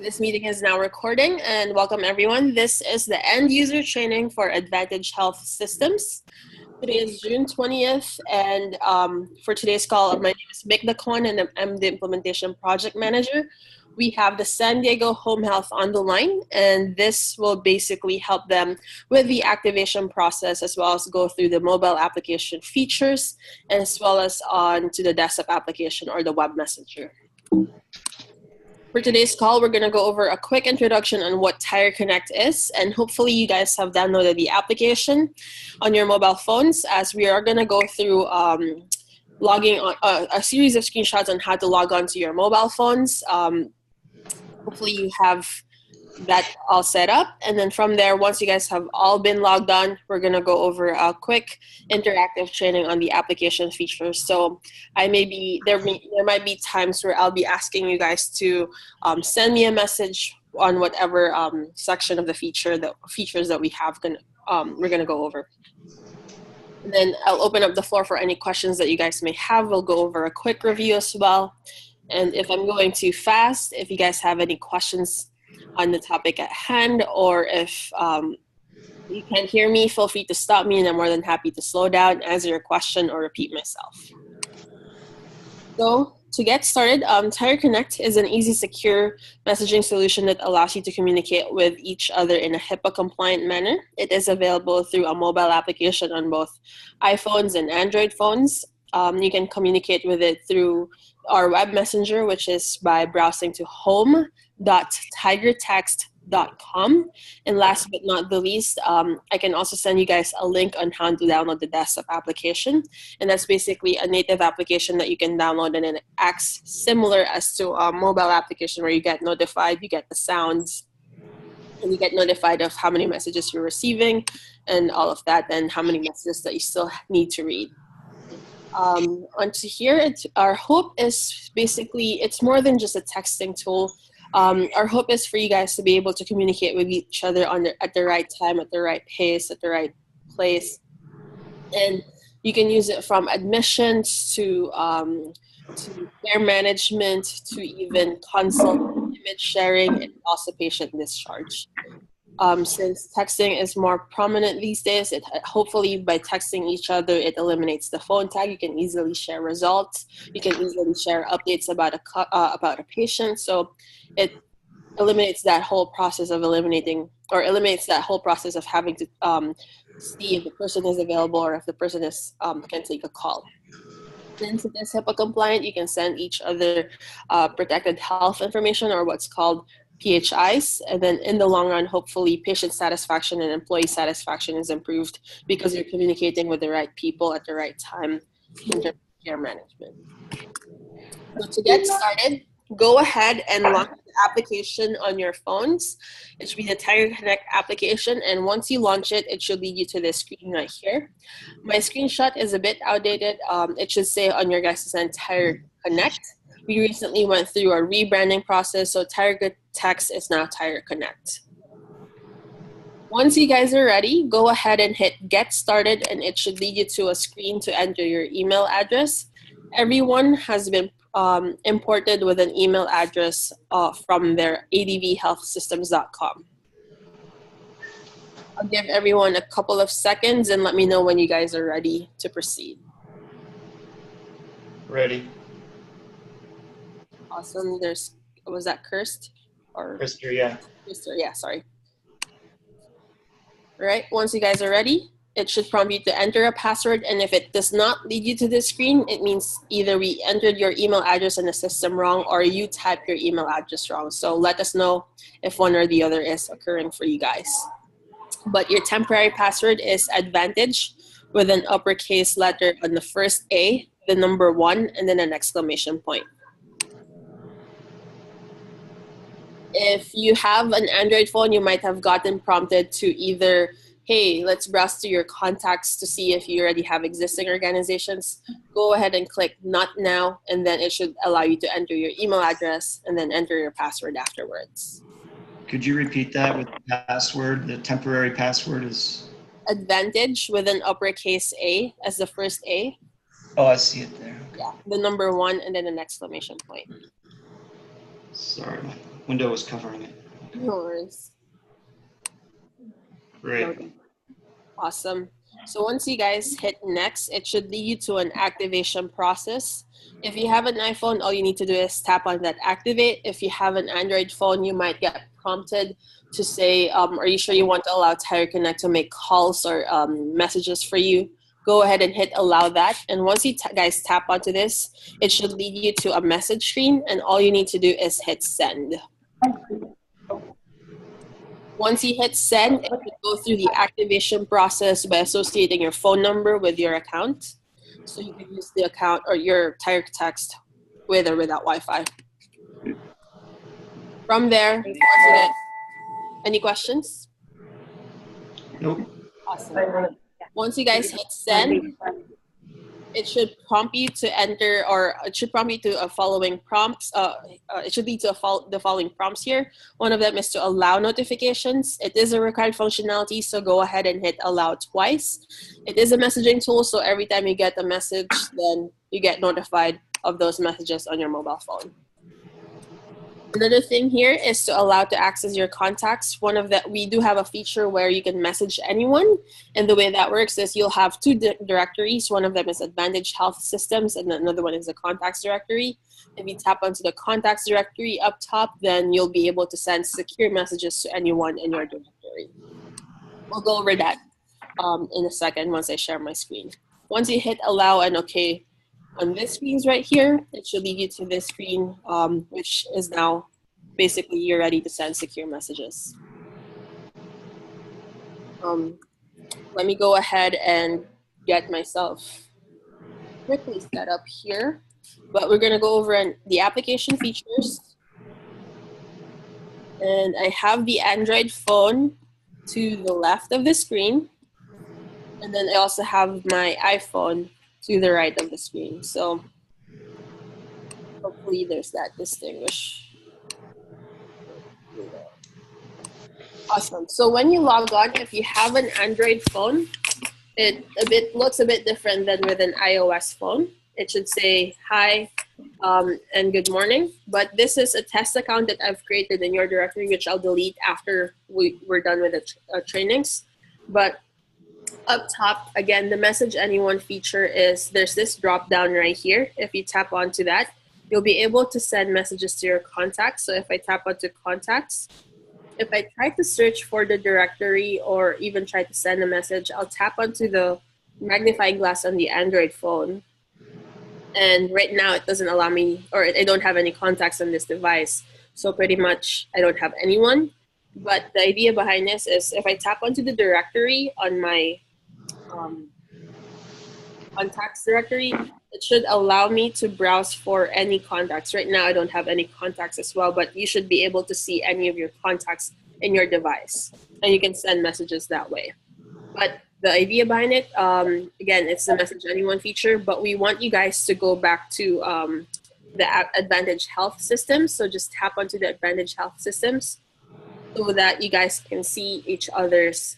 This meeting is now recording, and welcome everyone. This is the end user training for Advantage Health Systems. Today is June 20th, and for today's call, my name is Mick Dacon, and I'm the Implementation Project Manager. We have the San Diego Home Health on the line, and this will basically help them with the activation process, as well as go through the mobile application features, as well as on to the desktop application or the web messenger. For today's call, we're going to go over a quick introduction on what TireConnect is, and hopefully you guys have downloaded the application on your mobile phones, as we are going to go through logging on a series of screenshots on how to log on to your mobile phones. Hopefully you have that all set up, and then from there, once you guys have all been logged on, we're going to go over a quick interactive training on the application features. So there might be times where I'll be asking you guys to send me a message on whatever section of the features that we have we're going to go over. And then I'll open up the floor for any questions that you guys may have. We'll go over a quick review as well. And if I'm going too fast, if you guys have any questions on the topic at hand, or if you can't hear me, feel free to stop me, and I'm more than happy to slow down, answer your question, or repeat myself. So to get started, TireConnect is an easy, secure messaging solution that allows you to communicate with each other in a HIPAA-compliant manner. It is available through a mobile application on both iPhones and Android phones. You can communicate with it through our web messenger, which is by browsing to home.tigertext.com. And last but not the least, I can also send you guys a link on how to download the desktop application. And that's basically a native application that you can download, and it acts similar as to a mobile application where you get notified, you get the sounds, and you get notified of how many messages you're receiving and all of that, and how many messages that you still need to read. Onto here, our hope is basically, it's more than just a texting tool. Our hope is for you guys to be able to communicate with each other at the right time, at the right pace, at the right place. And you can use it from admissions to care management, to even consult, image sharing, and also patient discharge. Since texting is more prominent these days, hopefully by texting each other, it eliminates the phone tag. You can easily share results. You can easily share updates about a patient. So it eliminates that whole process of having to see if the person is available or if the person can take a call. Since it is HIPAA compliant, you can send each other protected health information, or what's called PHIs, and then in the long run, hopefully patient satisfaction and employee satisfaction is improved because you're communicating with the right people at the right time in terms of care management. So to get started, go ahead and launch the application on your phones. It should be the TireConnect application, and once you launch it, it should lead you to this screen right here. My screenshot is a bit outdated. It should say on your guys' end TireConnect. We recently went through a rebranding process, so TireConnect is now TireConnect. Once you guys are ready, go ahead and hit Get Started, and it should lead you to a screen to enter your email address. Everyone has been imported with an email address from their advhealthsystems.com. I'll give everyone a couple of seconds and let me know when you guys are ready to proceed. Ready. Awesome. Was that Kirst? Or Krister, yeah. Krister, yeah, sorry. All right, once you guys are ready, it should prompt you to enter a password, and if it does not lead you to this screen, it means either we entered your email address in the system wrong or you typed your email address wrong. So let us know if one or the other is occurring for you guys. But your temporary password is Advantage with an uppercase letter on the first A, the number 1, and then an exclamation point. If you have an Android phone, you might have gotten prompted to either, hey, let's browse through your contacts to see if you already have existing organizations. Go ahead and click Not Now, and then it should allow you to enter your email address and then enter your password afterwards. Could you repeat that with the password? The temporary password is? Advantage with an uppercase A as the first A. Oh, I see it there. Yeah, the number 1 and then an exclamation point. Sorry. window was covering it. No worries. Great. Awesome. So once you guys hit next, it should lead you to an activation process. If you have an iPhone, all you need to do is tap on that activate. If you have an Android phone, you might get prompted to say, are you sure you want to allow Tire Connect to make calls or messages for you? Go ahead and hit allow that. And once you guys tap onto this, it should lead you to a message screen. And all you need to do is hit send. Once you hit send, it will go through the activation process by associating your phone number with your account. So you can use the account or your Tire Text with or without Wi-Fi. From there, any questions? Nope. Awesome. Once you guys hit send, it should prompt you to enter, or it should prompt you to following prompts. It should lead to the following prompts here. One of them is to allow notifications. It is a required functionality, so go ahead and hit allow twice. It is a messaging tool, so every time you get a message, then you get notified of those messages on your mobile phone. Another thing here is to allow to access your contacts. We do have a feature where you can message anyone, and the way that works is you'll have two directories. One of them is Advantage Health Systems, and another one is the Contacts directory. If you tap onto the Contacts directory up top, then you'll be able to send secure messages to anyone in your directory. We'll go over that in a second once I share my screen. Once you hit allow and OK, on this screen right here, it should lead you to this screen, which is now basically you're ready to send secure messages. Let me go ahead and get myself quickly set up here. But we're going to go over the application features. And I have the Android phone to the left of the screen. And then I also have my iPhone to the right of the screen. So hopefully there's that distinguish. Awesome. So when you log on, if you have an Android phone, it looks a bit different than with an iOS phone. It should say hi and good morning. But this is a test account that I've created in your directory, which I'll delete after we're done with the trainings. But up top, again, the message anyone feature is there's this drop down right here. If you tap onto that, you'll be able to send messages to your contacts. So if I tap onto contacts, if I try to search for the directory or even try to send a message, I'll tap onto the magnifying glass on the Android phone. And right now it doesn't allow me, or I don't have any contacts on this device. So pretty much I don't have anyone. But the idea behind this is if I tap onto the directory on my contacts directory, it should allow me to browse for any contacts. Right now I don't have any contacts as well, but you should be able to see any of your contacts in your device. And you can send messages that way. But the idea behind it, again, it's the message anyone feature, but we want you guys to go back to the Advantage Health Systems. So just tap onto the Advantage Health Systems so that you guys can see each other's,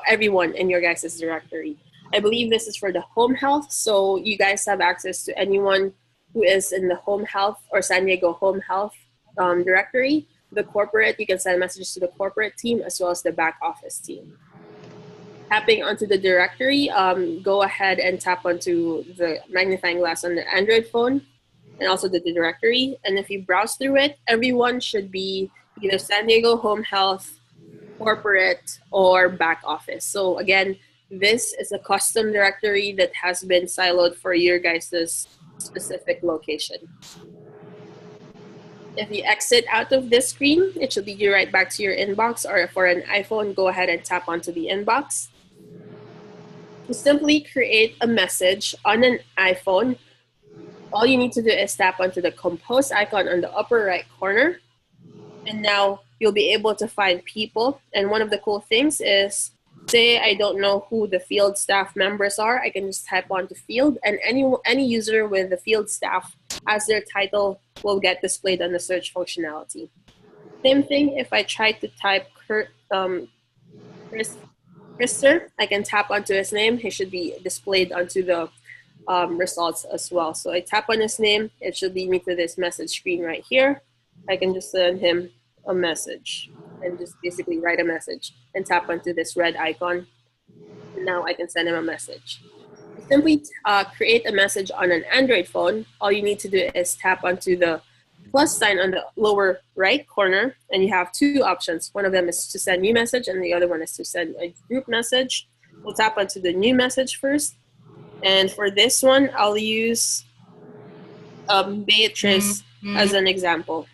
everyone in your guys' directory. I believe this is for the home health, so you guys have access to anyone who is in the home health or San Diego home health directory. The corporate, you can send messages to the corporate team as well as the back office team. Tapping onto the directory, go ahead and tap onto the magnifying glass on the Android phone and also the directory. And if you browse through it, everyone should be either San Diego home health, corporate, or back office. So again, this is a custom directory that has been siloed for your guys' specific location. If you exit out of this screen, it should lead you right back to your inbox, or for an iPhone, go ahead and tap onto the inbox. To simply create a message on an iPhone, all you need to do is tap onto the compose icon on the upper right corner. And now you'll be able to find people. And one of the cool things is, say I don't know who the field staff members are, I can just type onto field, and any user with the field staff as their title will get displayed on the search functionality. Same thing if I try to type Krister, I can tap onto his name. He should be displayed onto the results as well. So I tap on his name, it should lead me to this message screen right here. I can just send him a message and just basically write a message and tap onto this red icon. And now I can send him a message. To simply create a message on an Android phone, all you need to do is tap onto the plus sign on the lower right corner, and you have two options. One of them is to send new message, and the other one is to send a group message. We'll tap onto the new message first. And for this one, I'll use Beatrice as an example.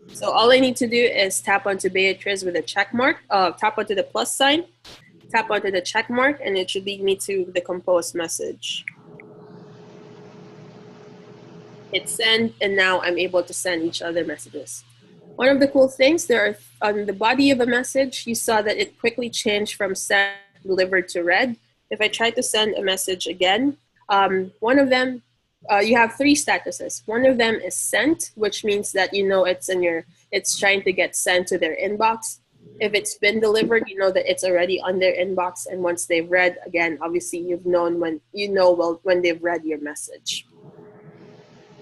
So all I need to do is tap onto Beatrice with a check mark, tap onto the plus sign, tap onto the check mark, and it should lead me to the compose message. Hit send, and now I'm able to send each other messages. One of the cool things, on the body of a message, you saw that it quickly changed from send delivered to read. If I try to send a message again, one of them, you have three statuses. One of them is sent, which means that you know it's trying to get sent to their inbox. If it's been delivered, you know that it's already on their inbox, and once they've read, again, obviously you've known when they've read your message.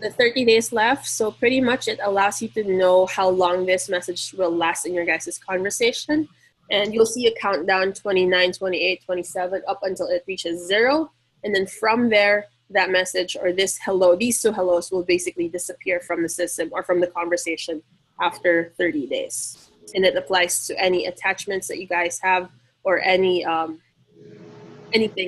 The 30 days left, so pretty much it allows you to know how long this message will last in your guys' conversation. And you'll see a countdown 29, 28, 27 up until it reaches 0. And then from there, that message or these two hellos will basically disappear from the system or from the conversation after 30 days. And it applies to any attachments that you guys have or anything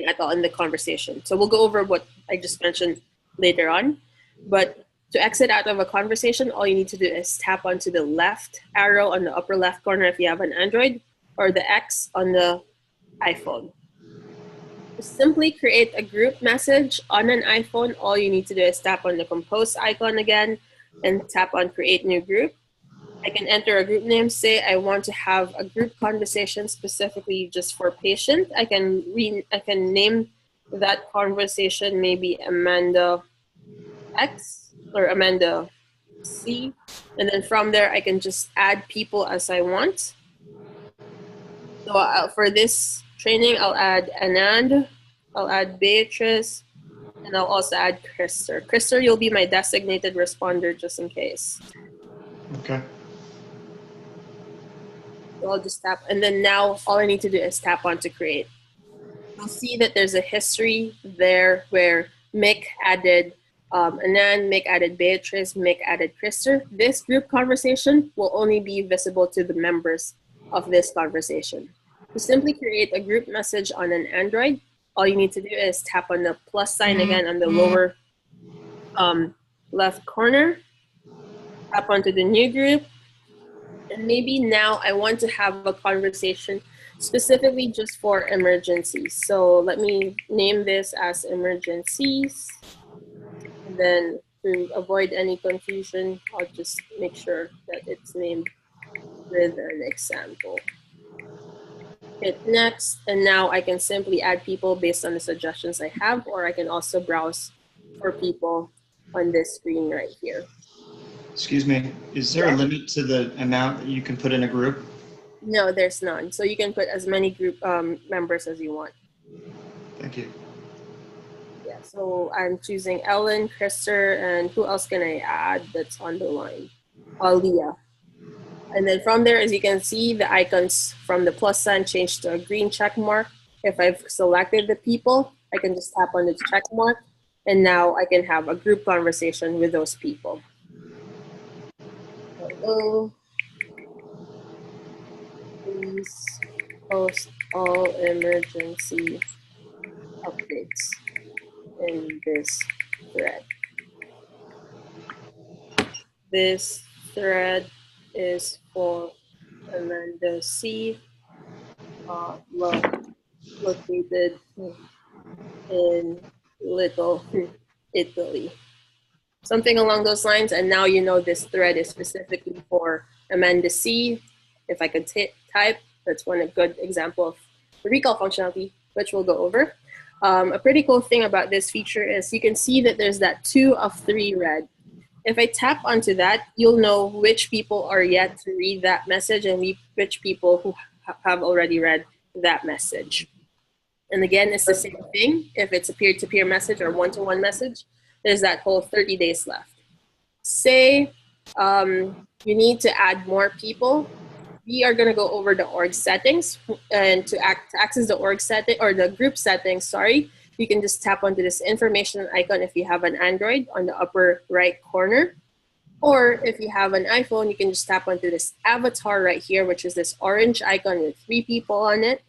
at all in the conversation. So we'll go over what I just mentioned later on. But to exit out of a conversation, all you need to do is tap onto the left arrow on the upper left corner if you have an Android, or the X on the iPhone. To simply create a group message on an iPhone, all you need to do is tap on the compose icon again and tap on create new group. I can enter a group name, say I want to have a group conversation specifically just for patient. I can name that conversation maybe Amanda X or Amanda C, and then from there I can just add people as I want. So for this training, I'll add Anand, I'll add Beatrice, and I'll also add Krister. Krister, you'll be my designated responder just in case. Okay. So I'll just tap, and then now all I need to do is tap on to create. You'll see that there's a history there where Mick added Anand, Mick added Beatrice, Mick added Krister. This group conversation will only be visible to the members of this conversation. To simply create a group message on an Android, all you need to do is tap on the plus sign again on the lower left corner, tap onto the new group, and maybe now I want to have a conversation specifically just for emergencies. So let me name this as emergencies. And then to avoid any confusion, I'll just make sure that it's named with an example. Hit next, and now I can simply add people based on the suggestions I have, or I can also browse for people on this screen right here. Excuse me, is there a limit to the amount that you can put in a group? No, there's none. So you can put as many group members as you want. Thank you. Yeah, so I'm choosing Ellen, Krister, and who else can I add that's on the line? Leah. And then from there, as you can see, the icons from the plus sign change to a green check mark. If I've selected the people, I can just tap on the check mark, and now I can have a group conversation with those people. Hello. Please post all emergency updates in this thread. This thread is for Amanda C, located in Little Italy. Something along those lines, and now you know this thread is specifically for Amanda C. If I could type, that's one good example of the recall functionality, which we'll go over. A pretty cool thing about this feature is you can see that there's that 2 of 3 red. If I tap onto that, you'll know which people are yet to read that message and which people who have already read that message. And again, it's the same thing. If it's a peer-to-peer message or one-to-one message, there's that whole 30 days left. Say you need to add more people. We are going to go over the org settings, and to access the org setting or the group settings, sorry, you can just tap onto this information icon if you have an Android on the upper right corner. Or if you have an iPhone, you can just tap onto this avatar right here, which is this orange icon with 3 people on it,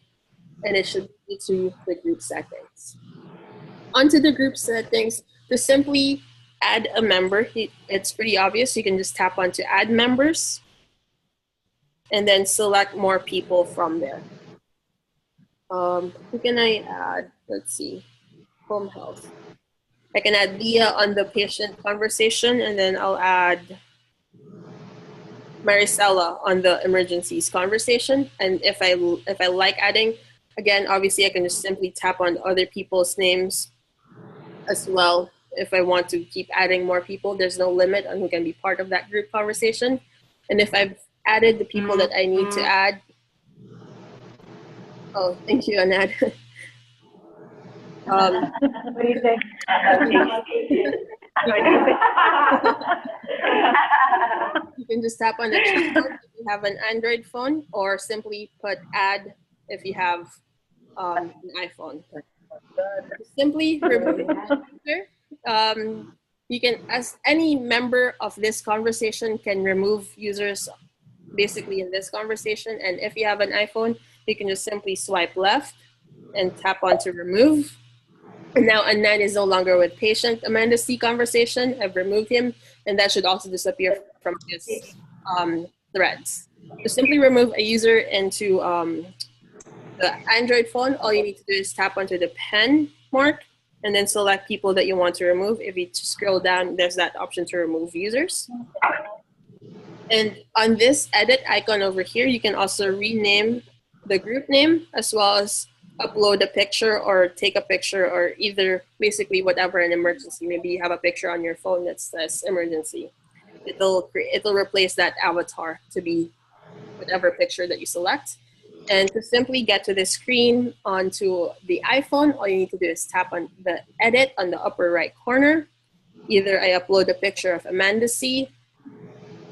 and it should lead to the group settings. Onto the group settings, to simply add a member, it's pretty obvious. You can just tap onto add members and then select more people from there. Who can I add? Let's see, home health. I can add Leah on the patient conversation, and then I'll add Maricela on the emergencies conversation. And if I like adding, again, obviously I can just simply tap on other people's names as well. If I want to keep adding more people, there's no limit on who can be part of that group conversation. And if I've added the people that I need to add, oh, thank you, Anad. What do you think? You can just tap on the keyboard if you have an Android phone, or simply put add if you have an iPhone. Simply remove the user. You can, as any member of this conversation can remove users basically in this conversation. And if you have an iPhone, you can just simply swipe left and tap on to remove. And now Anand is no longer with patient Amanda C conversation. I've removed him, and that should also disappear from his threads. To simply remove a user into the Android phone, all you need to do is tap onto the pen mark and then select people that you want to remove. If you scroll down, there's that option to remove users. And on this edit icon over here, you can also rename the group name as well as upload a picture or take a picture, or either basically whatever an emergency. Maybe you have a picture on your phone that says emergency. It'll replace that avatar to be whatever picture that you select. And to simply get to the screen onto the iPhone, all you need to do is tap on the edit on the upper right corner. Either I upload a picture of Amanda C,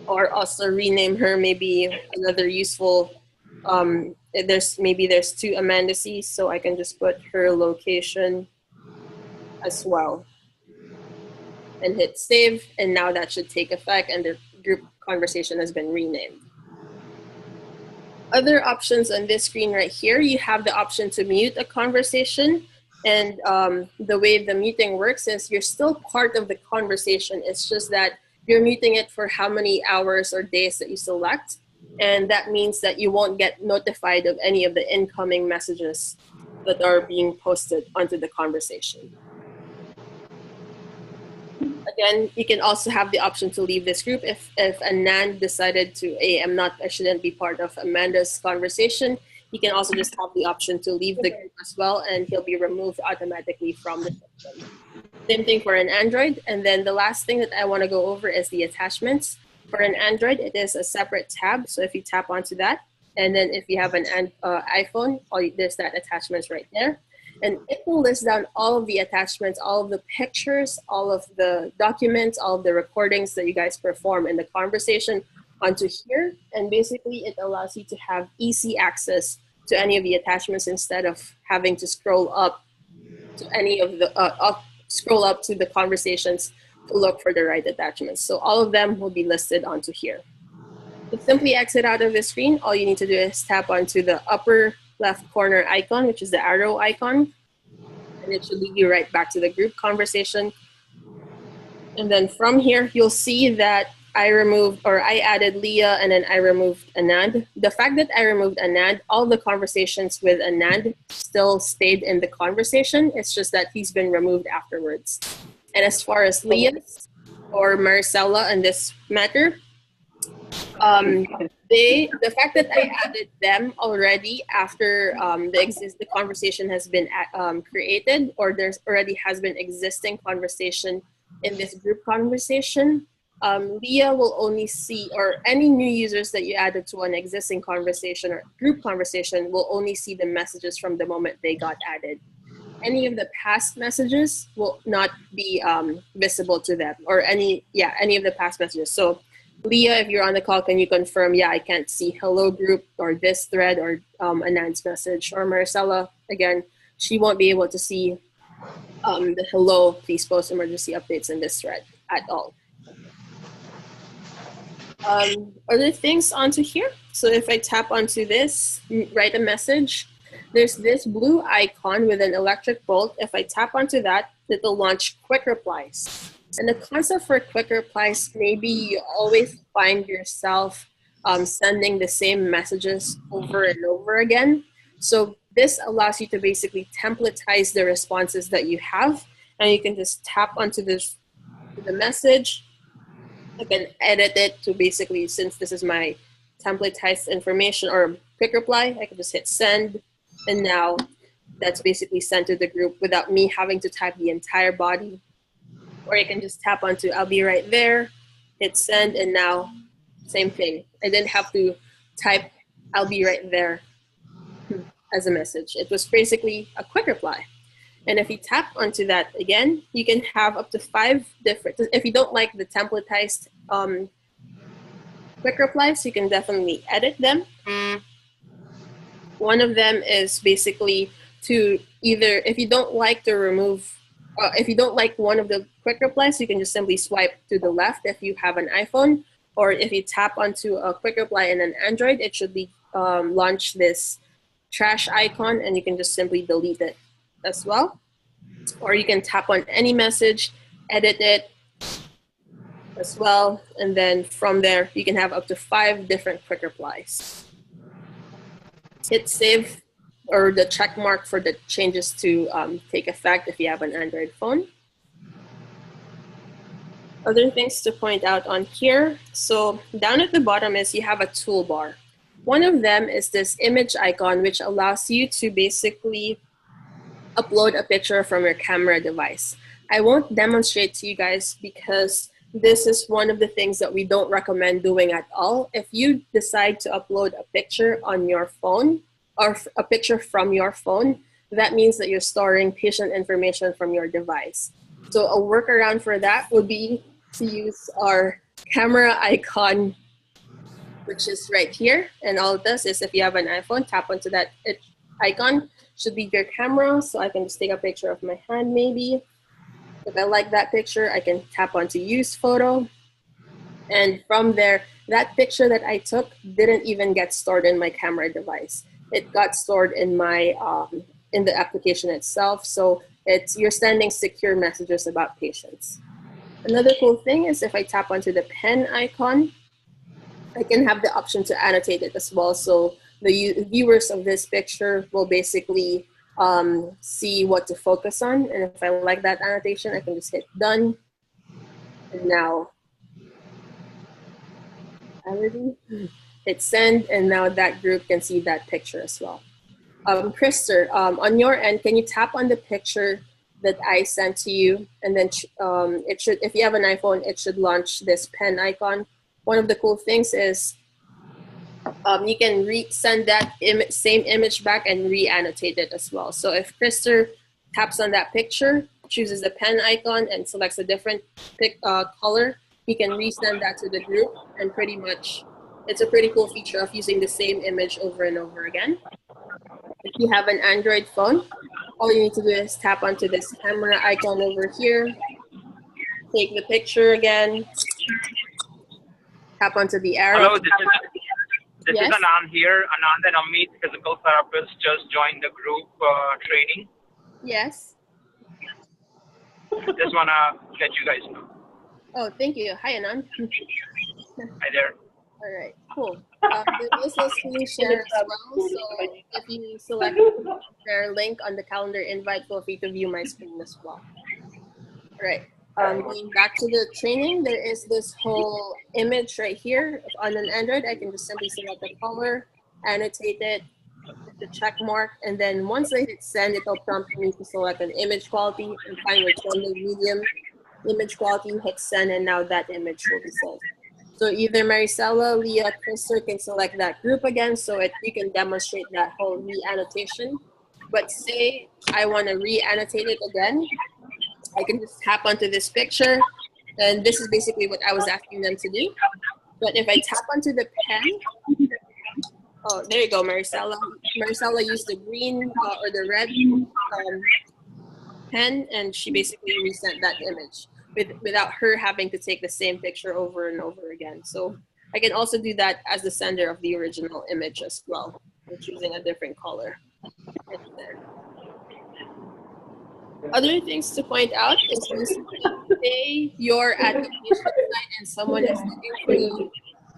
or also rename her, maybe another useful, there's 2 Amanda C's, so I can just put her location as well and hit save, and now that should take effect and the group conversation has been renamed. Other options on this screen right here, you have the option to mute a conversation, and the way the muting works is you're still part of the conversation. It's just that you're muting it for how many hours or days that you select. And that means that you won't get notified of any of the incoming messages that are being posted onto the conversation. Again, you can also have the option to leave this group if Anand decided to, I shouldn't be part of Amanda's conversation. He can also just have the option to leave the group as well, and he'll be removed automatically from the system. Same thing for an Android. And then the last thing that I want to go over is the attachments. For an Android, it is a separate tab. So if you tap onto that, and then if you have an iPhone, there's that attachments right there. And it will list down all of the attachments, all of the pictures, all of the documents, all of the recordings that you guys perform in the conversation onto here. And basically it allows you to have easy access to any of the attachments instead of having to scroll up to any of the, scroll up to the conversations to look for the right attachments. So all of them will be listed onto here. To simply exit out of the screen, all you need to do is tap onto the upper left corner icon, which is the arrow icon, and it should lead you right back to the group conversation. And then from here, you'll see that I added Leah, and then I removed Anand. The fact that I removed Anand, all the conversations with Anand still stayed in the conversation. It's just that he's been removed afterwards. And as far as Leah or Maricela in this matter, the fact that I added them already after the conversation has been created, or there's already has been existing conversation in this group conversation, Leah will only see, or any new users that you added to an existing conversation or group conversation will only see the messages from the moment they got added. Any of the past messages will not be visible to them, or any of the past messages. So Leah, if you're on the call, can you confirm, yeah, I can't see hello group or this thread or Anand's message, or Maricela, again, she won't be able to see the hello, please post emergency updates in this thread at all. Other things onto here. So if I tap onto this, write a message, there's this blue icon with an electric bolt. If I tap onto that, it'll launch quick replies. And the concept for quick replies, maybe you always find yourself sending the same messages over and over again. So this allows you to basically templatize the responses that you have, and you can just tap onto this, the message. I can edit it to basically, since this is my templatized information or quick reply, I can just hit send, and now that's basically sent to the group without me having to type the entire body. Or you can just tap onto I'll be right there, hit send, and now same thing. I didn't have to type I'll be right there as a message. It was basically a quick reply. And if you tap onto that again, you can have up to 5 different, if you don't like the templatized quick replies, you can definitely edit them. One of them is basically to either, if you don't like to remove, if you don't like one of the quick replies, you can just simply swipe to the left if you have an iPhone, or if you tap onto a quick reply in an Android, it should be launch this trash icon, and you can just simply delete it as well. Or you can tap on any message, edit it as well, and then from there you can have up to 5 different quick replies. Hit save or the check mark for the changes to take effect if you have an Android phone. Other things to point out on here. So down at the bottom is you have a toolbar. One of them is this image icon, which allows you to basically upload a picture from your camera device. I won't demonstrate to you guys because this is one of the things that we don't recommend doing at all. If you decide to upload a picture on your phone or a picture from your phone, that means that you're storing patient information from your device. So a workaround for that would be to use our camera icon, which is right here. And all it does is if you have an iPhone, tap onto that icon, should be your camera. So I can just take a picture of my hand maybe. If I like that picture, I can tap onto use photo. And from there, that picture that I took didn't even get stored in my camera device. It got stored in my in the application itself. So you're sending secure messages about patients. Another cool thing is if I tap onto the pen icon, I can have the option to annotate it as well. So the viewers of this picture will basically see what to focus on. And if I like that annotation, I can just hit done. And now, hit send, and now that group can see that picture as well. Krister, on your end, can you tap on the picture that I sent to you? And then it should, if you have an iPhone, it should launch this pen icon. One of the cool things is you can send that same image back and re-annotate it as well. So if Krister taps on that picture, chooses the pen icon and selects a different color, he can resend that to the group, and pretty much it's a pretty cool feature of using the same image over and over again. If you have an Android phone, all you need to do is tap onto this camera icon over here, take the picture again, tap onto the arrow. Hello, this is Anand here. Anand and Amit, physical therapists, just joined the group training. Yes. Just want to let you guys know. Oh, thank you. Hi, Anand. Hi there. All right, cool. There is a screen share as well, so if you select share link on the calendar invite, feel free to view my screen as well. All right, going back to the training, there is this whole image right here. On an Android, I can just simply select the color, annotate it, hit the check mark, and then once I hit send, it'll prompt me to select an image quality and find which one, the medium image quality, hit send, and now that image will be saved. So either Maricela, Leah, Krister can select that group again, so you can demonstrate that whole re-annotation. But say I want to re-annotate it again, I can just tap onto this picture, and this is basically what I was asking them to do. But if I tap onto the pen, oh, there you go, Maricela. Maricela used the green or the red pen, and she basically resent that image without her having to take the same picture over and over again. So I can also do that as the sender of the original image as well, by choosing a different color right there. Other things to point out is basically, say you're at the patient site and someone is looking for you.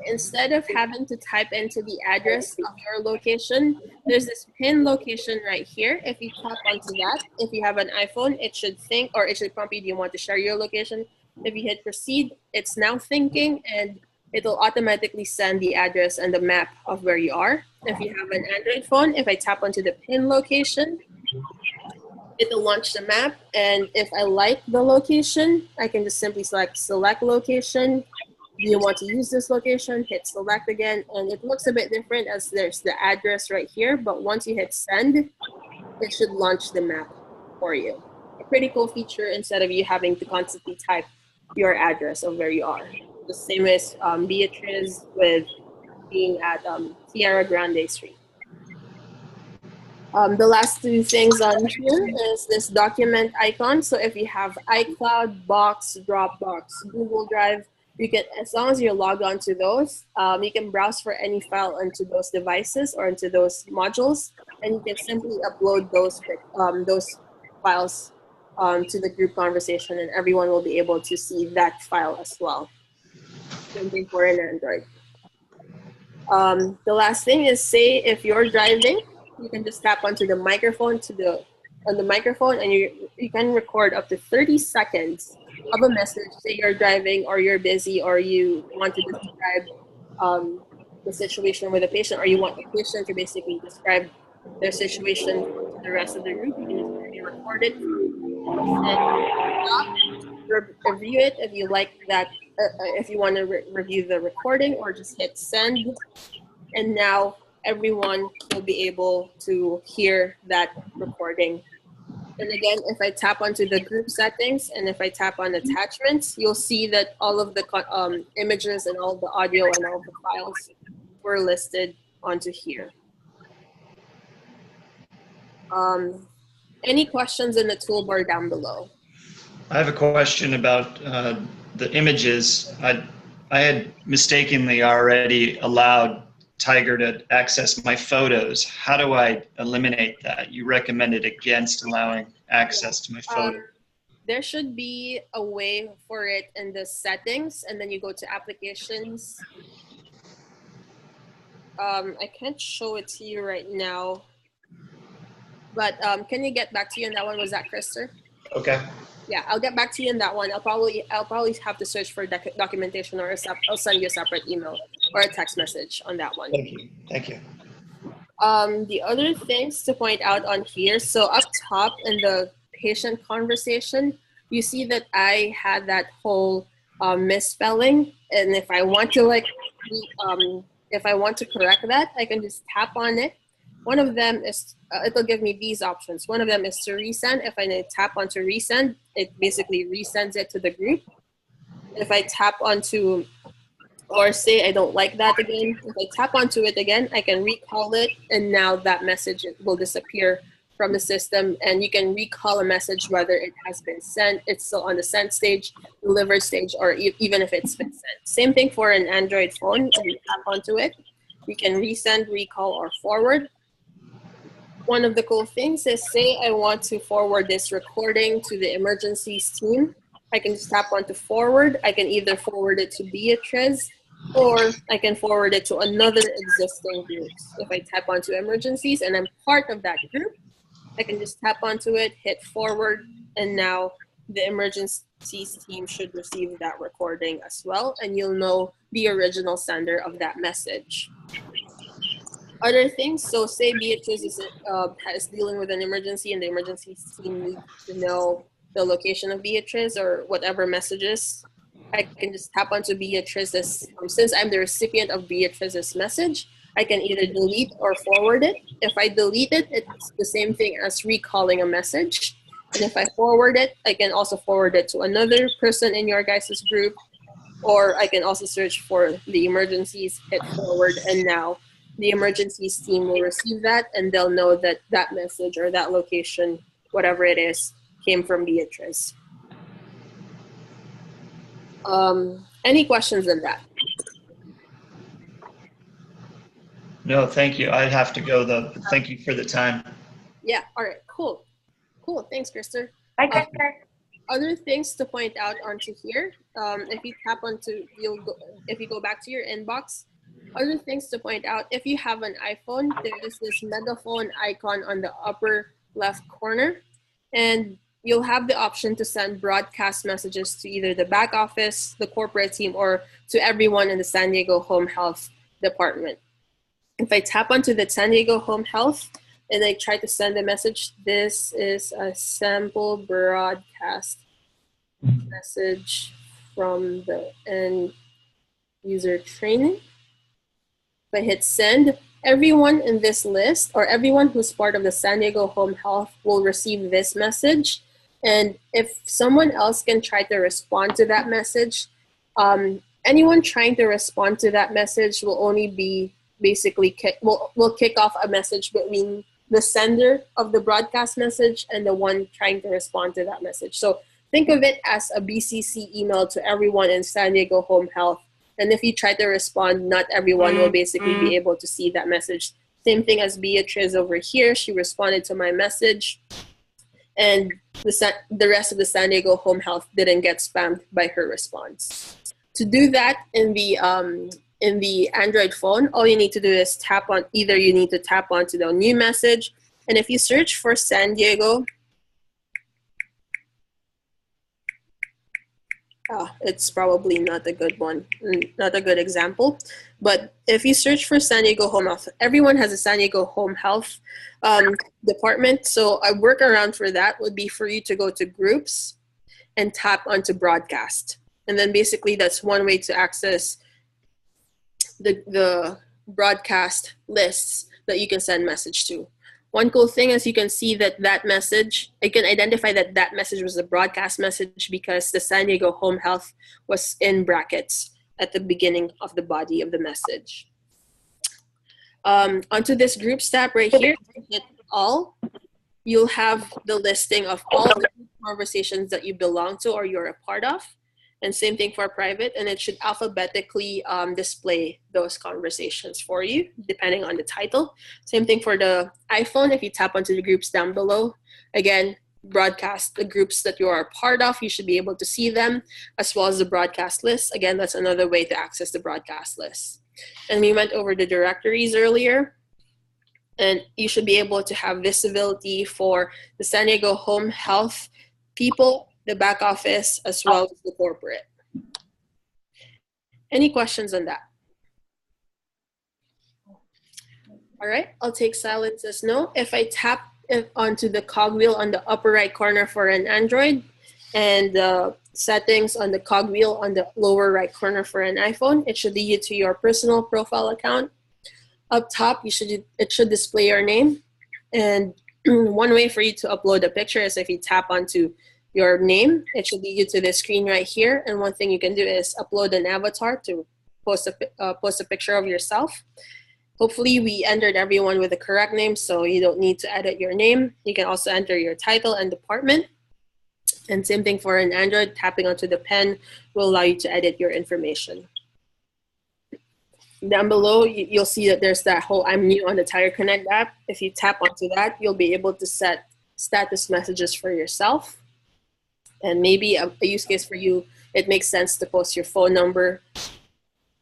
Instead of having to type into the address of your location, there's this pin location right here. If you tap onto that, if you have an iPhone, it should think, or it should prompt you, do you want to share your location? If you hit proceed, it's now thinking, and it'll automatically send the address and the map of where you are. If you have an Android phone, if I tap onto the pin location, it'll launch the map. And if I like the location, I can just simply select location. Do you want to use this location? Hit select again, and it looks a bit different as there's the address right here, but once you hit send, it should launch the map for you. A pretty cool feature instead of you having to constantly type your address of where you are. The same as Beatriz with being at Sierra Grande Street. The last two things on here is this document icon. So if you have iCloud, Box, Dropbox, Google Drive, you can, as long as you're logged onto those, you can browse for any file onto those devices or into those modules, and you can simply upload those files to the group conversation, and everyone will be able to see that file as well. Something for an Android. The last thing is, say if you're driving, you can just tap onto the microphone on the microphone, and you can record up to 30 seconds of a message. Say you're driving or you're busy or you want to describe the situation with a patient, or you want the patient to basically describe their situation to the rest of the group. You can just record it and review it if you like that, if you want to review the recording, or just hit send. And now everyone will be able to hear that recording. And again, if I tap onto the group settings and if I tap on attachments, you'll see that all of the images and all the audio and all the files were listed onto here. Any questions in the toolbar down below? I have a question about the images. I had mistakenly already allowed Tiger to access my photos. How do I eliminate that? You recommended against allowing access to my photos. There should be a way for it in the settings, and then you go to applications. I can't show it to you right now, but can you get back to you on that one? Was that Krister? Okay. Yeah, I'll get back to you on that one. I'll probably have to search for documentation, or I'll send you a separate email or a text message on that one. Thank you. Thank you. The other things to point out on here, so up top in the patient conversation, you see that I had that whole misspelling, and if I want to correct that, I can just tap on it. One of them is, it'll give me these options. One of them is to resend. If I tap onto resend, it basically resends it to the group. If I tap onto, or say I don't like that again, if I tap onto it again, I can recall it, and now that message will disappear from the system, and you can recall a message whether it has been sent, it's still on the sent stage, delivered stage, or even if it's been sent. Same thing for an Android phone. If you tap onto it, you can resend, recall, or forward. One of the cool things is, say I want to forward this recording to the emergencies team. I can just tap onto forward. I can either forward it to Beatriz, or I can forward it to another existing group. If I tap onto emergencies and I'm part of that group, I can just tap onto it, hit forward, and now the emergencies team should receive that recording as well, and you'll know the original sender of that message. Other things, so say Beatriz is dealing with an emergency and the emergency team needs to know the location of Beatriz or whatever messages. I can just tap onto Beatriz's, since I'm the recipient of Beatriz's message, I can either delete or forward it. If I delete it, it's the same thing as recalling a message. And if I forward it, I can also forward it to another person in your guys' group, or I can also search for the emergencies, hit forward, and now the emergencies team will receive that, and they'll know that that message or that location, whatever it is, came from Beatrice. Any questions on that? No, thank you. I have to go though. Thank you for the time. Yeah, all right, cool. Cool, thanks, Krister. Bye, Krister. Other things to point out onto here, if you tap onto, if you go back to your inbox, other things to point out, if you have an iPhone, there is this megaphone icon on the upper left corner, and you'll have the option to send broadcast messages to either the back office, the corporate team, or to everyone in the San Diego Home Health Department. If I tap onto the San Diego Home Health and I try to send a message, this is a sample broadcast message from the end user training. If I hit send, everyone in this list or everyone who's part of the San Diego Home Health will receive this message. And if someone else can try to respond to that message, anyone trying to respond to that message will only be basically will kick off a message between the sender of the broadcast message and the one trying to respond to that message. So think of it as a BCC email to everyone in San Diego Home Health. And if you try to respond, not everyone will basically be able to see that message. Same thing as Beatrice over here. She responded to my message, and the rest of the San Diego Home Health didn't get spammed by her response. To do that in the Android phone, all you need to do is tap on, either you need to tap onto the new message, and if you search for San Diego, it's probably not a good one, not a good example, but if you search for San Diego Home Health, everyone has a San Diego Home Health department, so a workaround for that would be for you to go to groups and tap onto broadcast. And then basically that's one way to access the broadcast lists that you can send message to. One cool thing is you can see that message, I can identify that message was a broadcast message because the San Diego Home Health was in brackets at the beginning of the body of the message. Onto this groups tab right here, hit all, you'll have the listing of all the conversations that you belong to or you're a part of. And same thing for private, and it should alphabetically display those conversations for you, depending on the title. Same thing for the iPhone. If you tap onto the groups down below, again, broadcast the groups that you are a part of. You should be able to see them, as well as the broadcast list. Again, that's another way to access the broadcast list. And we went over the directories earlier, and you should be able to have visibility for the San Diego Home Health people, the back office, as well as the corporate. Any questions on that? All right, I'll take silence as no. If I tap onto the cogwheel on the upper right corner for an Android and the settings on the cogwheel on the lower right corner for an iPhone, it should lead you to your personal profile account. Up top, it should display your name. And one way for you to upload a picture is if you tap onto your name, it should lead you to this screen right here. And one thing you can do is upload an avatar to post a picture of yourself. Hopefully we entered everyone with the correct name, so you don't need to edit your name. You can also enter your title and department. And same thing for an Android, tapping onto the pen will allow you to edit your information. Down below, you'll see that there's that whole I'm new on the Tire Connect app. If you tap onto that, you'll be able to set status messages for yourself. And maybe a use case for you, it makes sense to post your phone number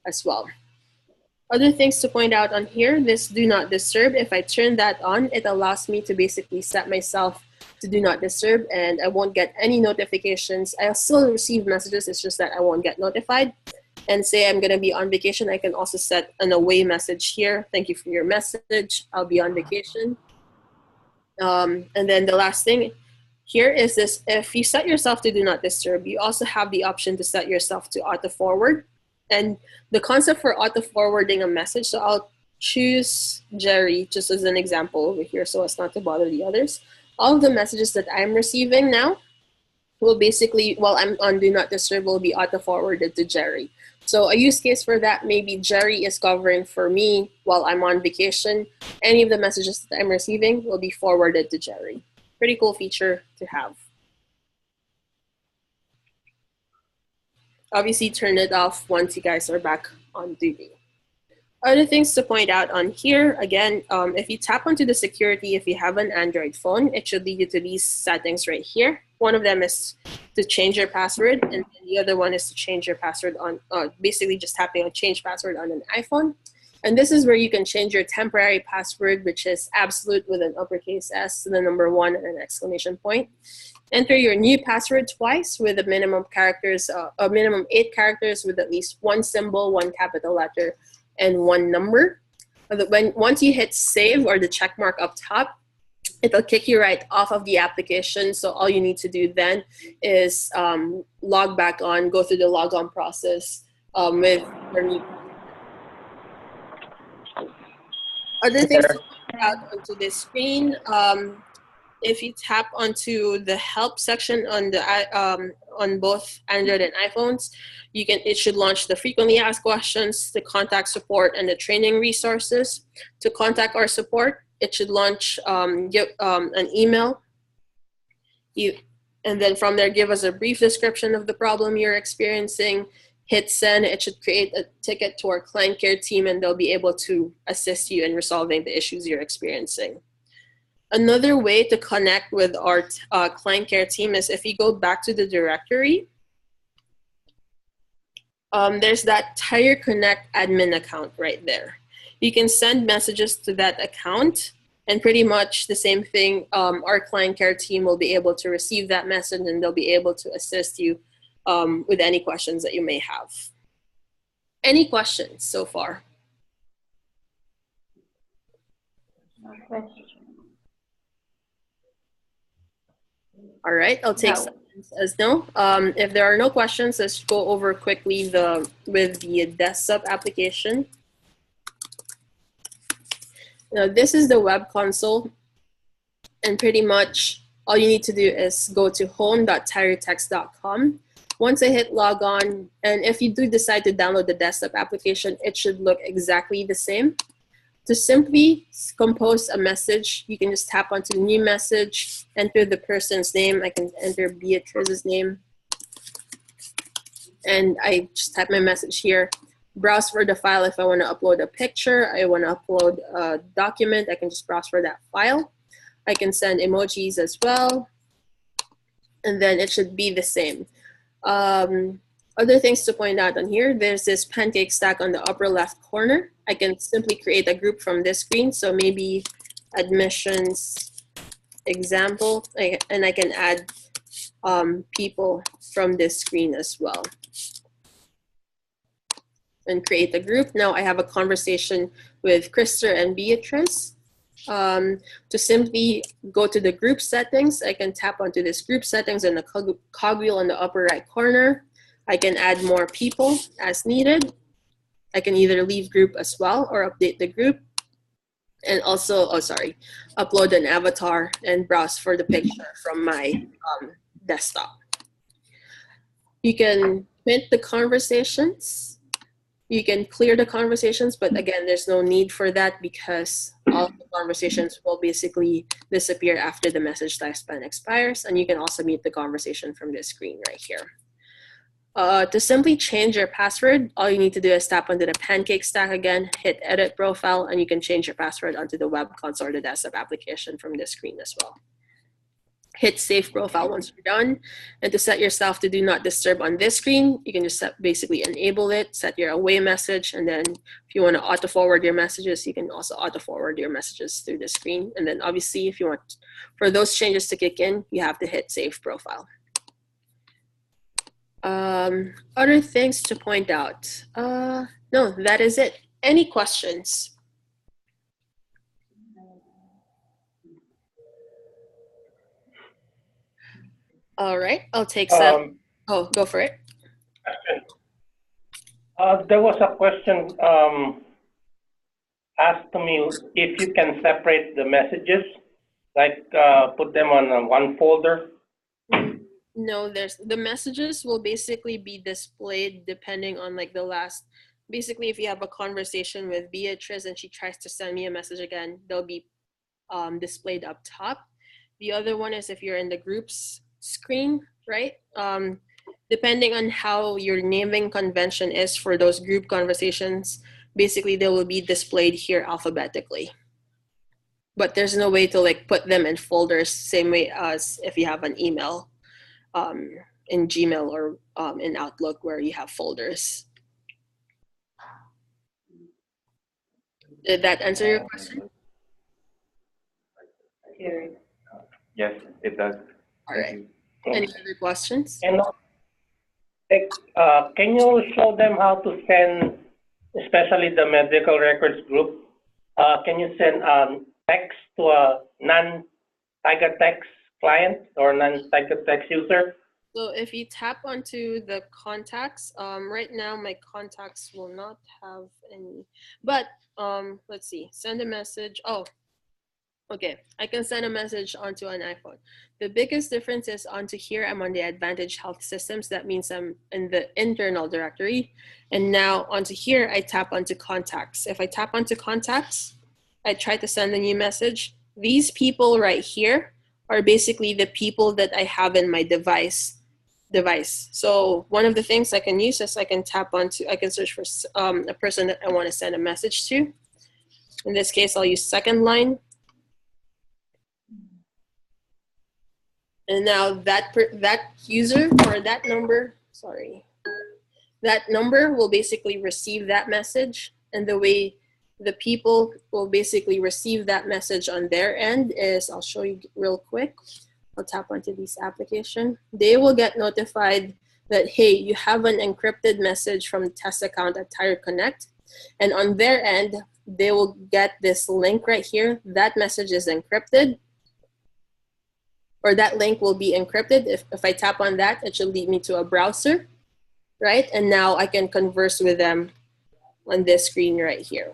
as well. Other things to point out on here, this do not disturb. If I turn that on, it allows me to basically set myself to do not disturb, and I won't get any notifications. I'll still receive messages, it's just that I won't get notified. And say I'm gonna be on vacation, I can also set an away message here. Thank you for your message, I'll be on vacation. And then the last thing here is this, if you set yourself to do not disturb, you also have the option to set yourself to auto forward. And the concept for auto forwarding a message, so I'll choose Jerry just as an example over here so as not to bother the others. All of the messages that I'm receiving now, will basically, while I'm on Do Not Disturb, will be auto-forwarded to Jerry. So a use case for that, maybe Jerry is covering for me while I'm on vacation. Any of the messages that I'm receiving will be forwarded to Jerry. Pretty cool feature to have. Obviously, turn it off once you guys are back on duty. Other things to point out on here, again, if you tap onto the security, if you have an Android phone, it should lead you to these settings right here. One of them is to change your password, and the other one is to change your password on, basically just tapping on change password on an iPhone. And this is where you can change your temporary password, which is absolute with an uppercase S, the number 1 and an exclamation point. Enter your new password twice with a minimum characters, a minimum 8 characters with at least 1 symbol, 1 capital letter, and 1 number. Once you hit save or the check mark up top, it'll kick you right off of the application. So all you need to do then is log back on, go through the logon process with your new. Other things to point out onto this screen, if you tap onto the help section on the on both Android and iPhones, it should launch the frequently asked questions, the contact support, and the training resources. To contact our support, it should launch an email. And then from there, give us a brief description of the problem you're experiencing. Hit send. It should create a ticket to our client care team, and they'll be able to assist you in resolving the issues you're experiencing. Another way to connect with our client care team is if you go back to the directory, there's that Tiger Connect admin account right there. You can send messages to that account, and pretty much the same thing, our client care team will be able to receive that message, and they'll be able to assist you with any questions that you may have. Any questions so far? No question. All right, I'll take silence as no. If there are no questions, let's go over quickly with the desktop application. Now, this is the web console, and pretty much all you need to do is go to home.tigertext.com. Once I hit log on, and if you do decide to download the desktop application, it should look exactly the same. To simply compose a message, you can just tap onto new message, enter the person's name. I can enter Beatrice's name. And I just type my message here. Browse for the file if I want to upload a picture. I want to upload a document. I can just browse for that file. I can send emojis as well. And then it should be the same. Other things to point out on here, there's this pancake stack on the upper left corner. I can simply create a group from this screen. So maybe admissions example, and I can add people from this screen as well. And create a group. Now I have a conversation with Krista and Beatrice. To simply go to the group settings, I can tap onto this group settings in the cogwheel in the upper right corner. I can add more people as needed. I can either leave group as well or update the group. And also, upload an avatar and browse for the picture from my desktop. You can print the conversations. You can clear the conversations, but again, there's no need for that because all the conversations will basically disappear after the message lifespan expires. And you can also mute the conversation from this screen right here. To simply change your password, all you need to do is tap onto the pancake stack again, hit edit profile, and you can change your password onto the web console or the desktop application from this screen as well. Hit save profile once you're done. And to set yourself to do not disturb on this screen, you can just basically enable it, set your away message, and then if you want to auto forward your messages, you can also auto forward your messages through the screen. And then obviously if you want for those changes to kick in, you have to hit save profile. Other things to point out. No, that is it. Any questions? All right, I'll take some. Oh, go for it. There was a question asked to me if you can separate the messages, like put them on one folder. No, there's the messages will basically be displayed depending on like the last. Basically, if you have a conversation with Beatrice and she tries to send me a message again, they'll be displayed up top. The other one is if you're in the groups screen, right? Depending on how your naming convention is for those group conversations, basically they will be displayed here alphabetically. But there's no way to like put them in folders, same way as if you have an email in Gmail or in Outlook where you have folders. Did that answer your question? Yes, it does. All right. Any other questions? And can you show them how to send, especially the medical records group, can you send text to a non-TigerText client or non-TigerText user? So if you tap onto the contacts, right now my contacts will not have any, but let's see, send a message. Oh, okay, I can send a message onto an iPhone. The biggest difference is onto here, I'm on the Advantage Health Systems. That means I'm in the internal directory. And now onto here, I tap onto contacts. If I tap onto contacts, I try to send a new message. These people right here are basically the people that I have in my device. So one of the things I can use is I can search for a person that I want to send a message to. In this case, I'll use second line. And now that user or that number, that number will basically receive that message. And the way the people will basically receive that message on their end is, I'll show you real quick. I'll tap onto this application. They will get notified that, hey, you have an encrypted message from the test account at Tiger Connect. And on their end, they will get this link right here. That message is encrypted, or that link will be encrypted. If I tap on that, it should lead me to a browser, right? And now I can converse with them on this screen right here.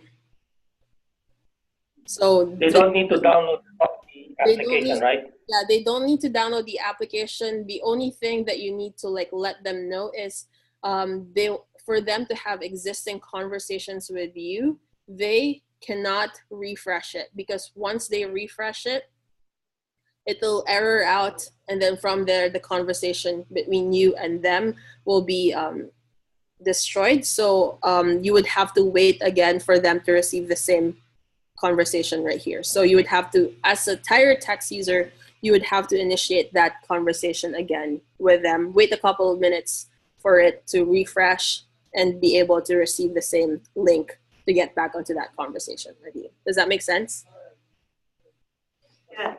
So they don't need to download the application, right? Yeah, they don't need to download the application. The only thing that you need to like let them know is for them to have existing conversations with you, they cannot refresh it, because once they refresh it, it'll error out, and then from there the conversation between you and them will be destroyed. So you would have to wait again for them to receive the same conversation right here. So you would have to, as a TigerText user, you would have to initiate that conversation again with them, wait a couple of minutes for it to refresh, and be able to receive the same link to get back onto that conversation with you. Does that make sense? Yeah.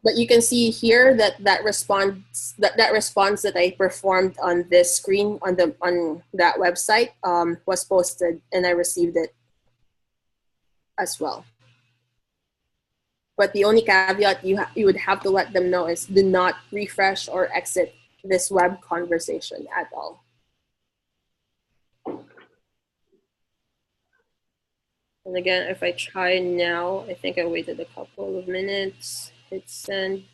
But you can see here that response that I performed on this screen on that website was posted, and I received it as well. But the only caveat you would have to let them know is do not refresh or exit this web conversation at all. And again, if I try now, I think I waited a couple of minutes. Hit send,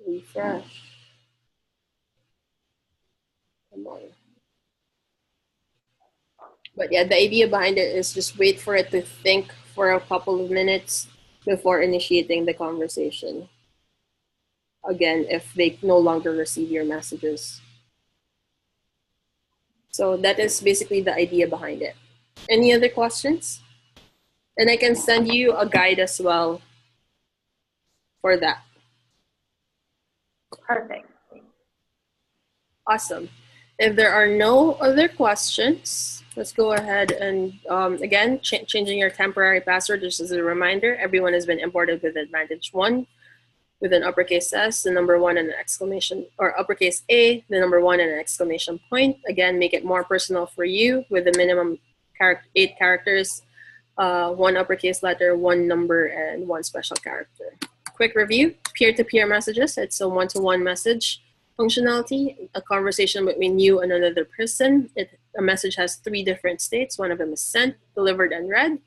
refresh. Come on. But yeah, the idea behind it is just wait for it to think for a couple of minutes before initiating the conversation. Again, if they no longer receive your messages. So that is basically the idea behind it. Any other questions? And I can send you a guide as well for that. Perfect. Awesome. If there are no other questions, let's go ahead and again, changing your temporary password just as a reminder. Everyone has been imported with Advantage 1 with an uppercase S, the number 1 and an exclamation, or uppercase A, the number 1 and an exclamation point. Again, make it more personal for you with a minimum 8 characters, 1 uppercase letter, 1 number, and 1 special character. Quick review, peer-to-peer messages. It's a one-to-one message functionality, a conversation between you and another person. A message has 3 different states. One of them is sent, delivered, and read.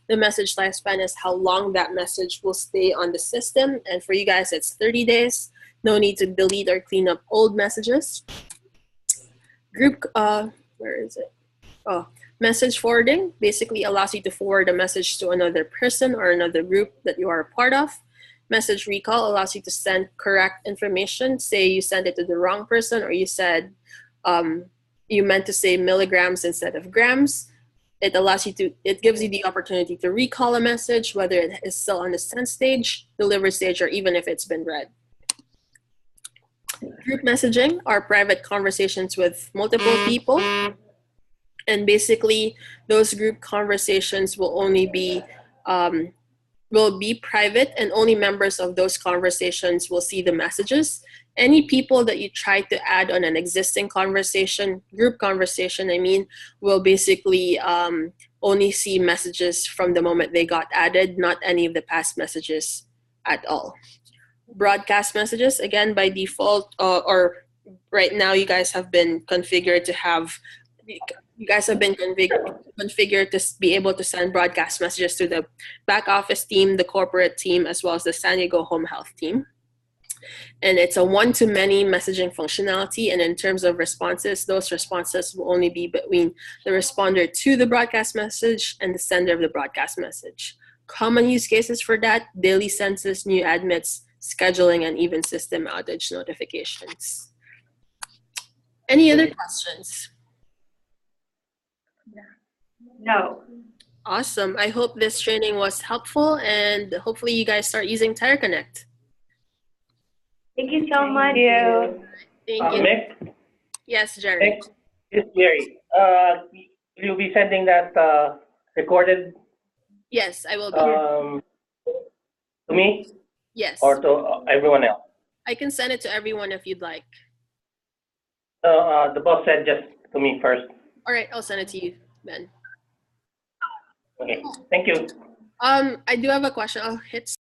The message lifespan is how long that message will stay on the system. And for you guys, it's 30 days. No need to delete or clean up old messages. Group, where is it? Oh, message forwarding basically allows you to forward a message to another person or another group that you are a part of. Message recall allows you to send correct information. Say you sent it to the wrong person, or you said you meant to say milligrams instead of grams. It gives you the opportunity to recall a message, whether it is still on the send stage, deliver stage, or even if it's been read. Group messaging are private conversations with multiple people. And basically, those group conversations will only be private, and only members of those conversations will see the messages. Any people that you try to add on an existing conversation, group conversation, will basically only see messages from the moment they got added, not any of the past messages at all. Broadcast messages, again, by default, or right now, you guys have been configured to have, configured to be able to send broadcast messages to the back office team, the corporate team, as well as the San Diego Home Health team. And it's a one-to-many messaging functionality. And in terms of responses, those responses will only be between the responder to the broadcast message and the sender of the broadcast message. Common use cases for that: daily census, new admits, scheduling, and even system outage notifications. Any other questions? No. Awesome. I hope this training was helpful, and hopefully you guys start using TireConnect. Thank you so much. Thank you. Mick? Yes, Jerry. Mick, this is Jerry. You'll be sending that recorded Yes, I will be. to me Yes. or to everyone else? I can send it to everyone if you'd like. The boss said just to me first. All right, I'll send it to you, Ben. Okay, thank you. I do have a question. I'll hit